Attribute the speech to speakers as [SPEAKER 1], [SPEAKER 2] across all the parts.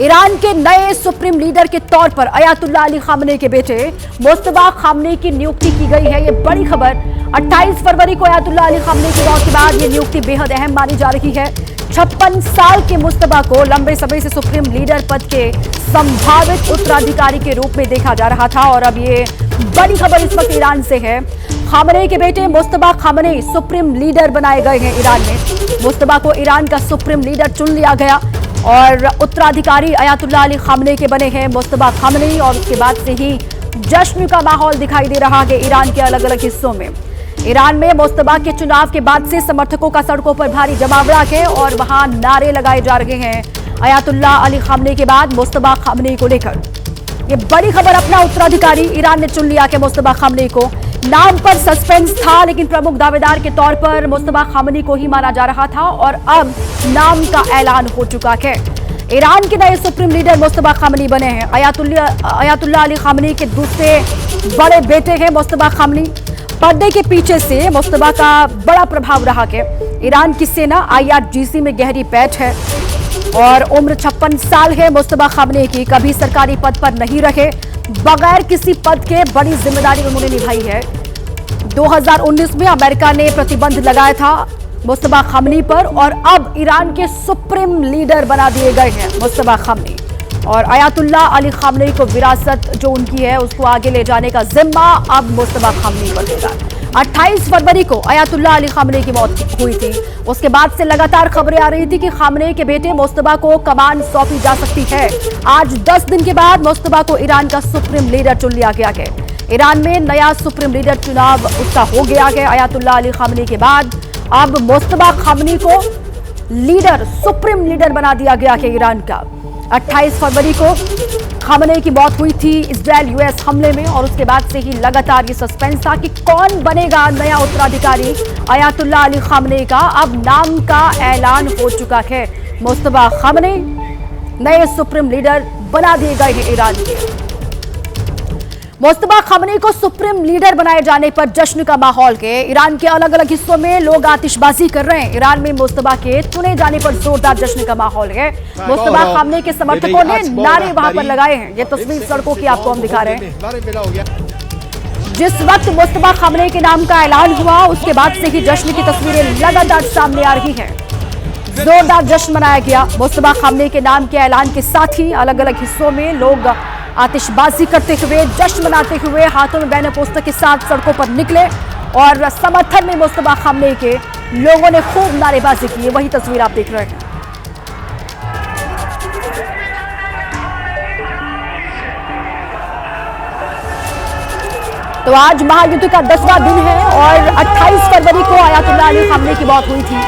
[SPEAKER 1] Iran के नए supreme leader के तौर पर अयातुल्लाह अली खामनेई के बेटे मुस्तफा खामनेई की नियुक्ति की गई है। ये बड़ी खबर 28 फरवरी को अयातुल्लाह अली खामनेई की मौत के बाद ये नियुक्ति बेहद अहम मानी जा रही है। 56 साल के मुस्तफा को लंबे समय से सुप्रीम लीडर पद के संभावित उत्तराधिकारी के रूप में देखा जा रहा था और अब ये बड़ी खबर इस वक्त ईरान से है। खामनेई के बेटे मुस्तफा खामनेई सुप्रीम लीडर बनाए गए हैं ईरान में। मुस्तफा को ईरान का सुप्रीम लीडर चुन लिया गया और उत्तराधिकारी अयातुल्लाह अली खामनेई के बने हैं मुस्तफा खामनेई। और उसके बाद से ही जश्न का माहौल दिखाई दे रहा है ईरान के अलग अलग हिस्सों में। ईरान में मुस्तफा के चुनाव के बाद से समर्थकों का सड़कों पर भारी जमावड़ा है और वहां नारे लगाए जा रहे हैं अयातुल्लाह अली खामनेई के बाद मुस्तफा खामनेई को लेकर। ये बड़ी खबर, अपना उत्तराधिकारी ईरान ने चुन लिया कि मुस्तफा खामनेई को। नाम पर सस्पेंस था लेकिन प्रमुख दावेदार के तौर पर मुस्तफा खामनेई को ही माना जा रहा था और अब नाम का ऐलान हो चुका है। ईरान के नए सुप्रीम लीडर मुस्तफा खामनेई बने हैं। अयातुल्लाह अली खामनेई के दूसरे बड़े बेटे हैं मुस्तफा खामनेई। पर्दे के पीछे से मुस्तफा का बड़ा प्रभाव रहा है। ईरान की सेना IRGC में गहरी पैठ है और उम्र 56 साल है मुस्तफा खामनेई की। कभी सरकारी पद पर नहीं रहे, बगैर किसी पद के बड़ी जिम्मेदारी उन्होंने निभाई है। 2019 में अमेरिका ने प्रतिबंध लगाया था मुस्तफा खामनेई पर और अब ईरान के सुप्रीम लीडर बना दिए गए हैं मुस्तफा खामनेई। और अयातुल्लाह अली खामनेई को विरासत जो उनकी है उसको आगे ले जाने का जिम्मा अब मुस्तफा खामनेई पर होगा। 28 फरवरी को अयातुल्लाह अली खामनेई की मौत हुई थी। उसके बाद से लगातार खबरें आ रही थी कि खामनेई के बेटे मुस्तफा को कमान सौंपी जा सकती है। आज 10 दिन के बाद मुस्तफा को ईरान का सुप्रीम लीडर चुन लिया गया है। ईरान में नया सुप्रीम लीडर चुनाव उसका हो गया है। अयातुल्लाह अली खामनेई के बाद अब मुस्तफा खामनेई को सुप्रीम लीडर बना दिया गया है ईरान का। 28 फरवरी को खामनेई की मौत हुई थी इजरायल US हमले में और उसके बाद से ही लगातार ये सस्पेंस था कि कौन बनेगा नया उत्तराधिकारी अयातुल्लाह अली खामनेई का। अब नाम का ऐलान हो चुका है। मुस्तफा खामनेई नए सुप्रीम लीडर बना दिए गए हैं ईरान के। मुस्तफा खामनेई को सुप्रीम लीडर बनाए जाने पर जश्न का माहौल है। ईरान के अलग अलग हिस्सों में लोग आतिशबाजी कर रहे हैं। ईरान में मुस्तफा के चुने जाने पर जोरदार जश्न का माहौल है। मुस्तफा खामनेई के समर्थकों ने नारे वहां पर लगाए हैं। ये तस्वीर सड़कों की आपको हम दिखा रहे हैं। जिस वक्त मुस्तफा खामनेई के नाम का ऐलान हुआ उसके बाद से ही जश्न की तस्वीरें लगातार सामने आ रही हैं। जोरदार जश्न मनाया गया मुस्तफा खामनेई के नाम के ऐलान के साथ ही अलग अलग हिस्सों में लोग आतिशबाजी करते हुए, जश्न मनाते हुए, हाथों में बैनर पोस्टर के साथ सड़कों पर निकले और समर्थन में मुस्तफा खामनेई के लोगों ने खूब नारेबाजी की। वही तस्वीर आप देख रहे हैं। तो आज महायुद्ध का 10वां दिन है और 28 फरवरी को अयातुल्लाह अली खामनेई की मौत हुई थी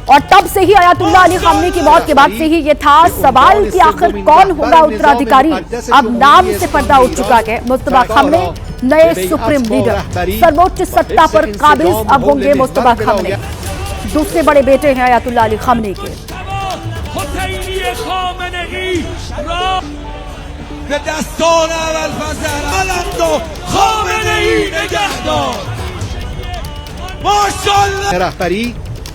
[SPEAKER 1] और तब से ही अयातुल्लाह अली खामनेई की मौत के बाद से ही ये था सवाल कि आखिर कौन होगा उत्तराधिकारी। अब नाम से पर्दा उठ चुका है। मुस्तफा खामनेई नए सुप्रीम लीडर, सर्वोच्च सत्ता पर काबिज अब होंगे मुस्तफा खामनेई। दूसरे बड़े बेटे हैं अयातुल्लाह अली खामनेई के।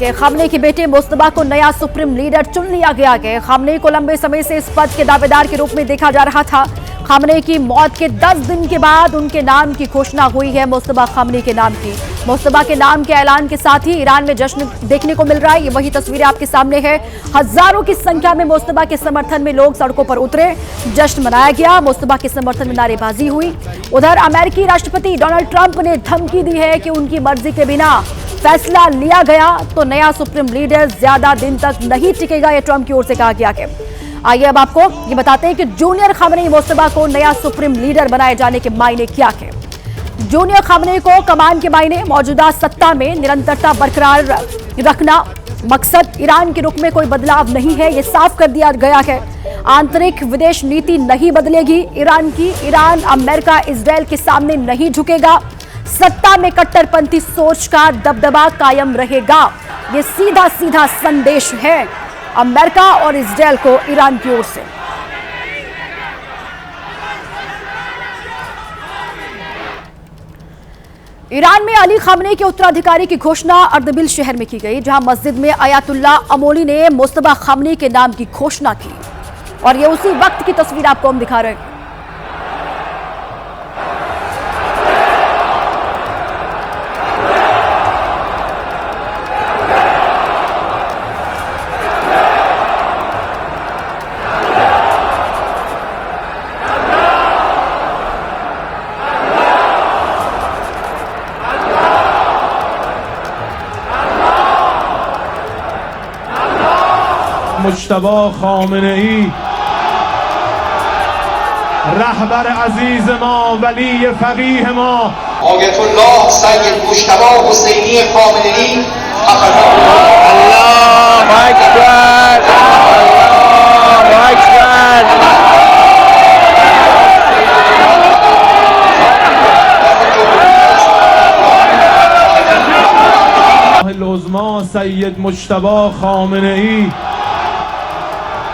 [SPEAKER 1] है। खामनेई के बेटे मुस्तफा को नया सुप्रीम लीडर चुन लिया गया है। खामनेई को लंबे समय से इस पद के दावेदार के रूप में देखा जा रहा था। खामनेई की मौत के 10 दिन के बाद उनके नाम की घोषणा हुई है मुस्तफा खामनेई के नाम की। मुस्तफा के नाम के ऐलान के साथ ही ईरान में जश्न देखने को मिल रहा है। ये वही तस्वीरें आपके सामने है। हजारों की संख्या में मुस्तफा के समर्थन में लोग सड़कों पर उतरे, जश्न मनाया गया। मुस्तफा के समर्थन में नारेबाजी हुई। उधर अमेरिकी राष्ट्रपति डोनाल्ड ट्रंप ने धमकी दी है कि उनकी मर्जी के बिना फैसला लिया गया तो नया सुप्रीम लीडर ज्यादा दिन तक नहीं टिकेगा। यह ट्रंप की ओर से कहा गया है। आइए अब आपको ये बताते हैं कि जूनियर खामनेई मुस्तफा को नया सुप्रीम लीडर बनाए जाने के मायने क्या है। जूनियर खामनेई को कमान के मायने मौजूदा सत्ता में निरंतरता बरकरार रखना मकसद। ईरान के रुख में कोई बदलाव नहीं है, ये साफ कर दिया गया है। आंतरिक विदेश नीति नहीं बदलेगी ईरान की। ईरान अमेरिका इजरायल के सामने नहीं झुकेगा। सत्ता में कट्टरपंथी सोच का दबदबा कायम रहेगा। ये सीधा सीधा संदेश है अमेरिका और इजरायल को ईरान की ओर से। ईरान में अली खामनेई के उत्तराधिकारी की घोषणा अर्दबिल शहर में की गई, जहां मस्जिद में अयातुल्ला अमोली ने मुस्तफा खामनेई के नाम की घोषणा की। और ये उसी वक्त की तस्वीर आपको हम दिखा रहे हैं।
[SPEAKER 2] मुज्तबा खामेनेई रहबर अजीज मा वली फकीह मा
[SPEAKER 3] आयतुल्लाह सय्यद मुज्तबा हुसैनी खामेनेई
[SPEAKER 4] अल्लाहु अकबर अल्लाहु अकबर
[SPEAKER 2] उज़्मा सय्यद मुज्तबा खामेनेई